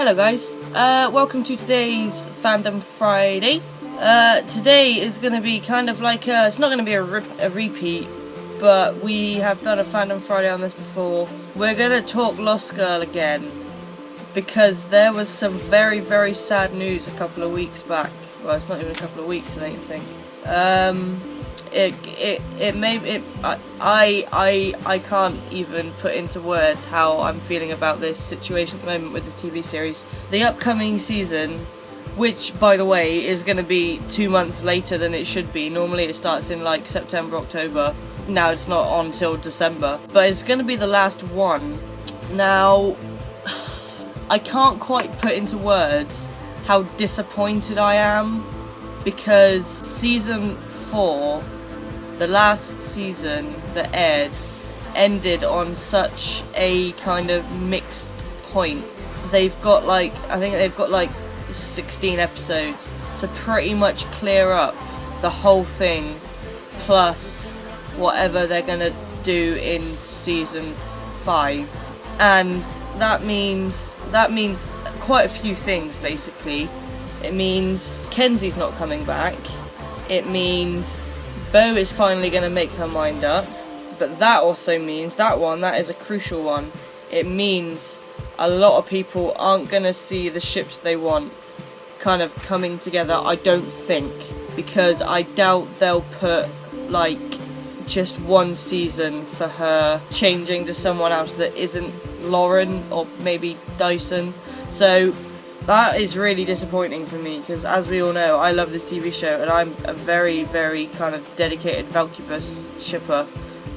Hello guys, welcome to today's Fandom Friday. Today is going to be kind of like it's not going to be a repeat, but we have done a Fandom Friday on this before. We're going to talk Lost Girl again, because there was some very, very sad news a couple of weeks back. Well, it's not even a couple of weeks, I don't think. I can't even put into words how I'm feeling about this situation at the moment with this TV series. The upcoming season, which by the way is going to be 2 months later than it should be. Normally it starts in like September, October. Now it's not on till December, but it's going to be the last one. Now, I can't quite put into words how disappointed I am, because season 4, the last season that ended on such a kind of mixed point. They've got like, I think they've got like 16 episodes to pretty much clear up the whole thing, plus whatever they're gonna do in season 5. And that means quite a few things basically. It means Kenzie's not coming back. It means Bo is finally going to make her mind up, but that also means that is a crucial one. It means a lot of people aren't going to see the ships they want kind of coming together, I don't think, because I doubt they'll put like just one season for her changing to someone else that isn't Lauren or maybe Dyson. So that is really disappointing for me, because as we all know, I love this TV show and I'm a very, very kind of dedicated Valkubus shipper,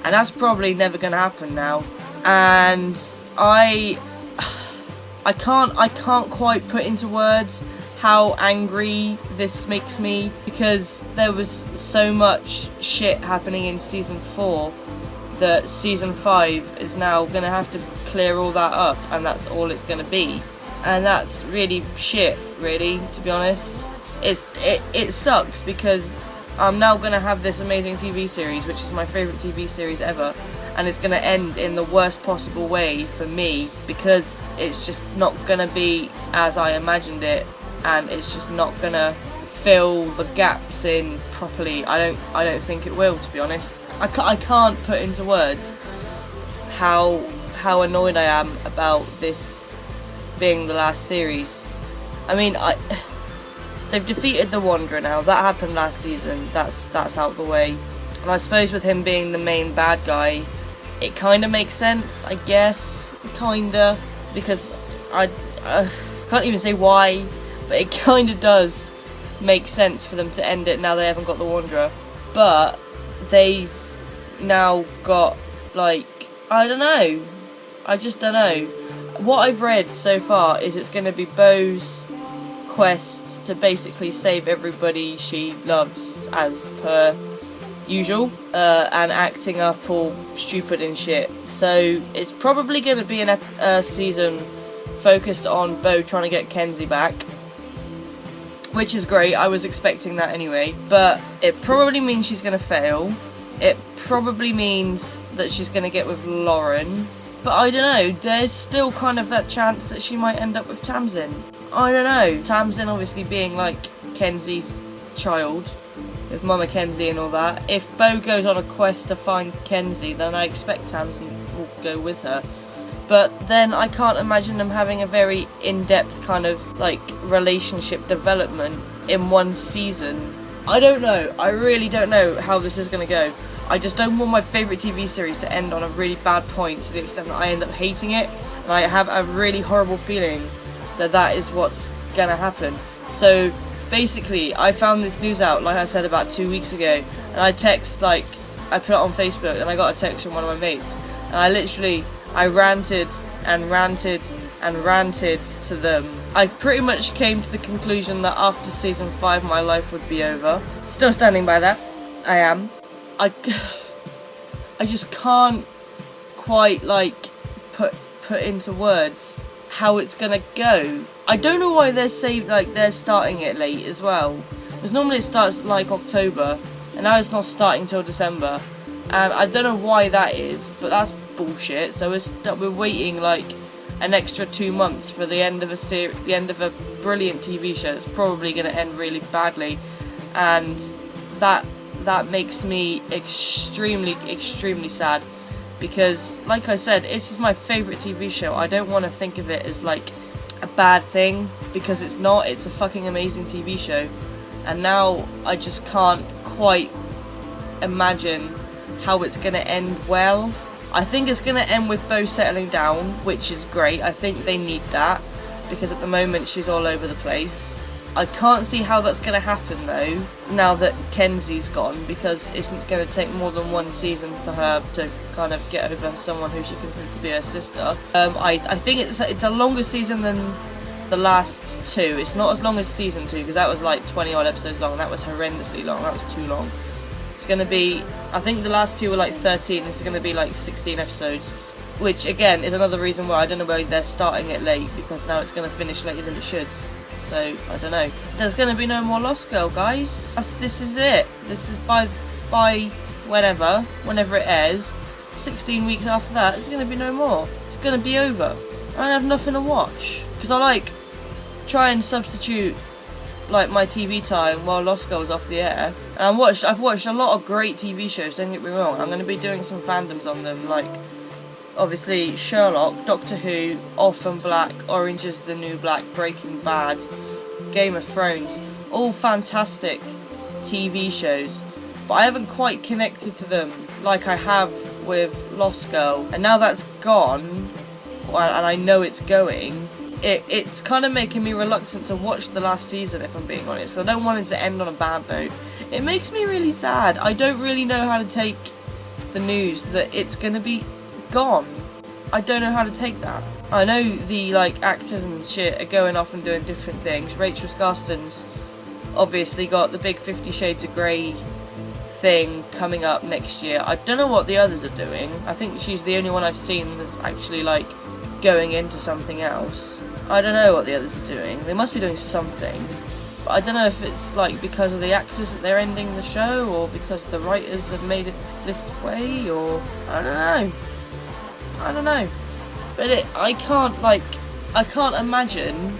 and that's probably never going to happen now. And I can't quite put into words how angry this makes me, because there was so much shit happening in season 4 that season 5 is now going to have to clear all that up, and that's all it's going to be. And that's really shit, really, to be honest. It sucks, because I'm now going to have this amazing TV series, which is my favourite TV series ever, and it's going to end in the worst possible way for me, because it's just not going to be as I imagined it, and it's just not going to fill the gaps in properly. I don't think it will, to be honest. I can't put into words how annoyed I am about this being the last series. I mean, they've defeated the Wanderer now. That happened last season. That's out the way. And I suppose with him being the main bad guy, it kind of makes sense, I guess. Kinda, because I can't even say why, but it kind of does make sense for them to end it now they haven't got the Wanderer. But they've now got, like, I don't know. I just don't know. What I've read so far is it's going to be Bo's quest to basically save everybody she loves, as per usual, and acting up all stupid and shit. So it's probably going to be a season focused on Bo trying to get Kenzie back, which is great. I was expecting that anyway, but it probably means she's going to fail. It probably means that she's going to get with Lauren. But I don't know, there's still kind of that chance that she might end up with Tamsin. I don't know, Tamsin obviously being like Kenzie's child, with Mama Kenzie and all that. If Bo goes on a quest to find Kenzie, then I expect Tamsin will go with her. But then I can't imagine them having a very in-depth kind of like relationship development in one season. I don't know, I really don't know how this is going to go. I just don't want my favourite TV series to end on a really bad point to the extent that I end up hating it, and I have a really horrible feeling that that is what's gonna happen. So basically, I found this news out, like I said, about 2 weeks ago, and I put it on Facebook, and I got a text from one of my mates, and I ranted and ranted and ranted to them. I pretty much came to the conclusion that after season 5 my life would be over. Still standing by that, I am. I just can't quite like put into words how it's gonna go. I don't know why they're starting it late as well, because normally it starts like October, and now it's not starting till December, and I don't know why that is, but that's bullshit. So we're waiting like an extra 2 months for the end of the end of a brilliant TV show that's probably going to end really badly, and that makes me extremely sad, because like I said, this is my favourite TV show. I don't want to think of it as like a bad thing, because it's not. It's a fucking amazing TV show, and now I just can't quite imagine how it's going to end well. I think it's going to end with Bo settling down, which is great. I think they need that, because at the moment she's all over the place. I can't see how that's going to happen though, now that Kenzie's gone, because it's going to take more than one season for her to kind of get over someone who she considers to be her sister. I think it's a longer season than the last two. It's not as long as season 2, because that was like 20 odd episodes long, and that was horrendously long. That was too long. It's going to be, I think the last 2 were like 13, this is going to be like 16 episodes, which again is another reason why I don't know why they're starting it late, because now it's going to finish later than it should. So, I don't know. There's going to be no more Lost Girl, guys. This is it. This is by whenever it airs, 16 weeks after that, there's going to be no more. It's going to be over. I don't have nothing to watch, because I try and substitute like my TV time while Lost Girl was off the air. And I've watched a lot of great TV shows, don't get me wrong. I'm going to be doing some fandoms on them, like obviously Sherlock, Doctor Who, Orphan Black, Orange is the New Black, Breaking Bad, Game of Thrones, all fantastic TV shows, but I haven't quite connected to them like I have with Lost Girl. And now that's gone, and I know it's going, it's kind of making me reluctant to watch the last season, if I'm being honest. I don't want it to end on a bad note. It makes me really sad. I don't really know how to take the news that it's going to be gone. I don't know how to take that. I know the actors and shit are going off and doing different things. Rachel Skarsten's obviously got the big 50 Shades of Grey thing coming up next year. I don't know what the others are doing. I think she's the only one I've seen that's actually going into something else. I don't know what the others are doing. They must be doing something. But I don't know if it's because of the actors that they're ending the show, or because the writers have made it this way, or I don't know. But I can't imagine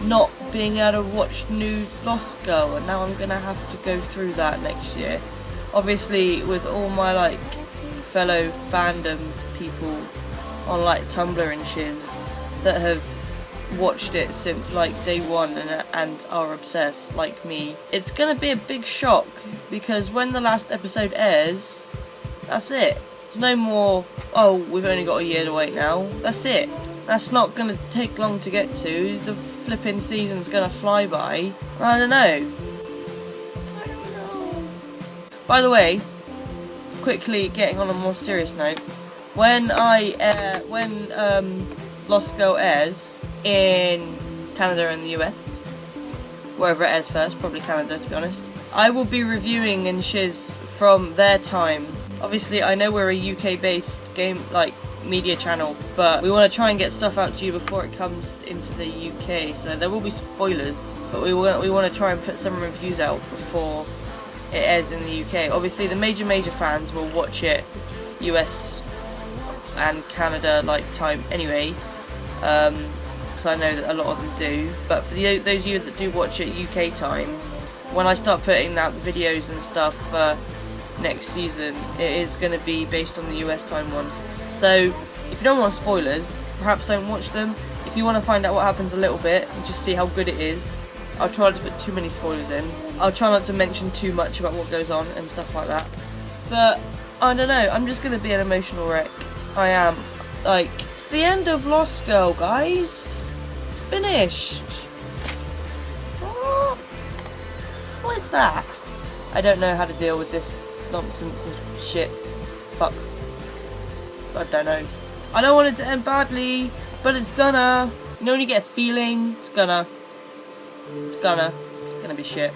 not being able to watch new Lost Girl, and now I'm gonna have to go through that next year. Obviously, with all my fellow fandom people on Tumblr and shiz that have watched it since day one and are obsessed like me, it's gonna be a big shock, because when the last episode airs, that's it. There's no more, oh, we've only got a year to wait now. That's it. That's not gonna take long to get to. The flipping season's gonna fly by. I don't know. By the way, quickly getting on a more serious note, when Lost Girl airs in Canada and the US, wherever it airs first, probably Canada to be honest, I will be reviewing and shiz from their time. Obviously I know we're a UK based game media channel, but we want to try and get stuff out to you before it comes into the UK, so there will be spoilers, but we want to try and put some reviews out before it airs in the UK. Obviously the major fans will watch it US and Canada time anyway, because I know that a lot of them do, but for those of you that do watch it UK time, when I start putting out the videos and stuff next season, it is going to be based on the US time ones. So if you don't want spoilers, perhaps don't watch them. If you want to find out what happens a little bit and just see how good it is, I'll try not to put too many spoilers in. I'll try not to mention too much about what goes on and stuff like that. But I don't know, I'm just going to be an emotional wreck. I am. It's the end of Lost Girl, guys. It's finished. What is that? I don't know how to deal with this nonsense and shit. Fuck. I don't know. I don't want it to end badly, but it's gonna. You know when you get a feeling? It's gonna be shit.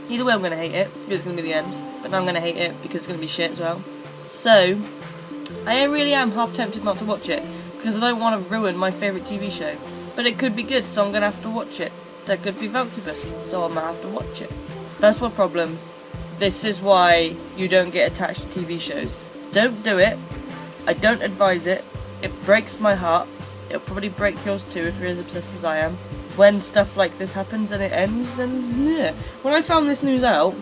Either way I'm gonna hate it, because it's gonna be the end. But I'm gonna hate it because it's gonna be shit as well. So, I really am half tempted not to watch it, because I don't want to ruin my favourite TV show. But it could be good, so I'm gonna have to watch it. There could be Valkubus, so I'm gonna have to watch it. That's what problems. This is why you don't get attached to TV shows. Don't do it. I don't advise it. It breaks my heart. It'll probably break yours too if you're as obsessed as I am. When stuff like this happens and it ends, then yeah. When I found this news out,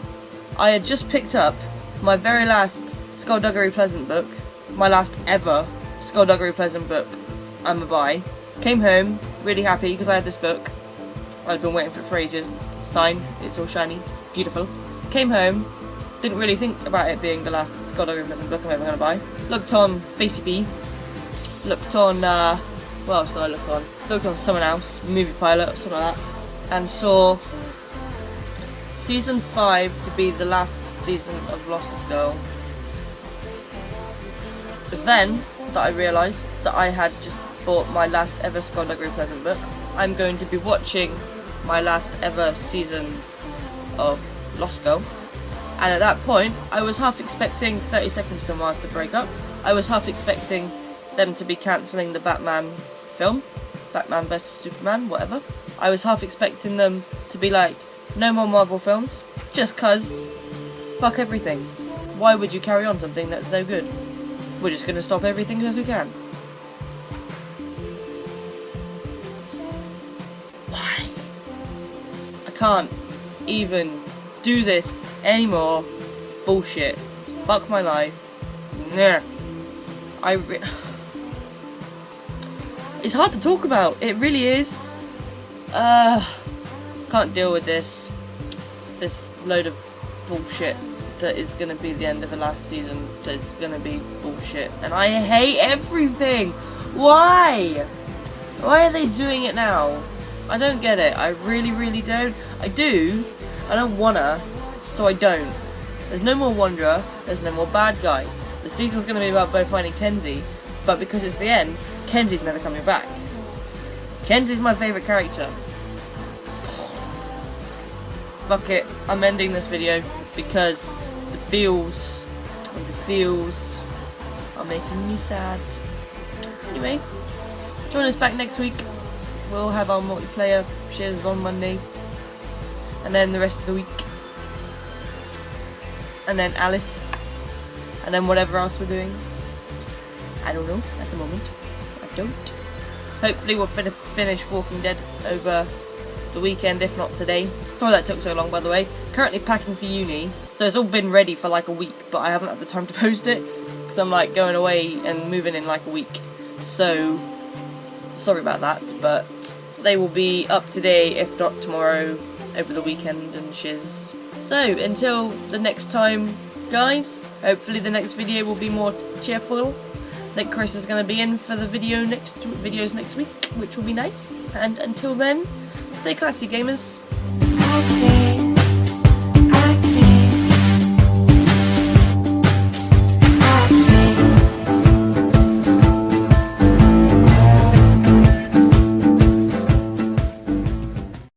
I had just picked up my very last Skullduggery Pleasant book, my last ever Skullduggery Pleasant book I'm a buy. Came home, really happy because I had this book. I'd been waiting for ages. Signed, it's all shiny, beautiful. Came home, didn't really think about it being the last Skullduggery Pleasant book I'm ever going to buy. Looked on FaceB, looked on, what else did I look on? Looked on someone else, Movie Pilot, something like that, and saw Season 5 to be the last season of Lost Girl. It was then that I realised that I had just bought my last ever Skullduggery Pleasant book. I'm going to be watching my last ever season of Lost Girl. And at that point, I was half expecting 30 Seconds to Mars to break up. I was half expecting them to be cancelling the Batman film. Batman vs Superman, whatever. I was half expecting them to be like, no more Marvel films. Just cause, fuck everything. Why would you carry on something that's so good? We're just gonna stop everything as we can. Why? I can't even do this anymore. Bullshit. Fuck my life. Nah. It's hard to talk about. It really is. Can't deal with this. This load of bullshit that is gonna be the end of the last season. That's gonna be bullshit. And I hate everything. Why? Why are they doing it now? I don't get it. I really, really don't. I do. I don't wanna. So I don't. There's no more Wanderer. There's no more bad guy. The season's gonna be about Bo finding Kenzie. But because it's the end, Kenzie's never coming back. Kenzie's my favourite character. Fuck it, I'm ending this video because the feels are making me sad. Anyway, join us back next week. We'll have our multiplayer shares on Monday. And then the rest of the week. And then Alice. And then whatever else we're doing. I don't know at the moment. I don't. Hopefully we'll finish Walking Dead over the weekend, if not today. Sorry that took so long, by the way. Currently packing for uni, so it's all been ready for like a week, but I haven't had the time to post it because I'm like going away and moving in like a week. So sorry about that, but they will be up today, if not tomorrow, over the weekend and shiz. So until the next time, guys. Hopefully the next video will be more cheerful. I think Chris is going to be in for the videos next week, which will be nice. And until then, stay classy, gamers. Okay.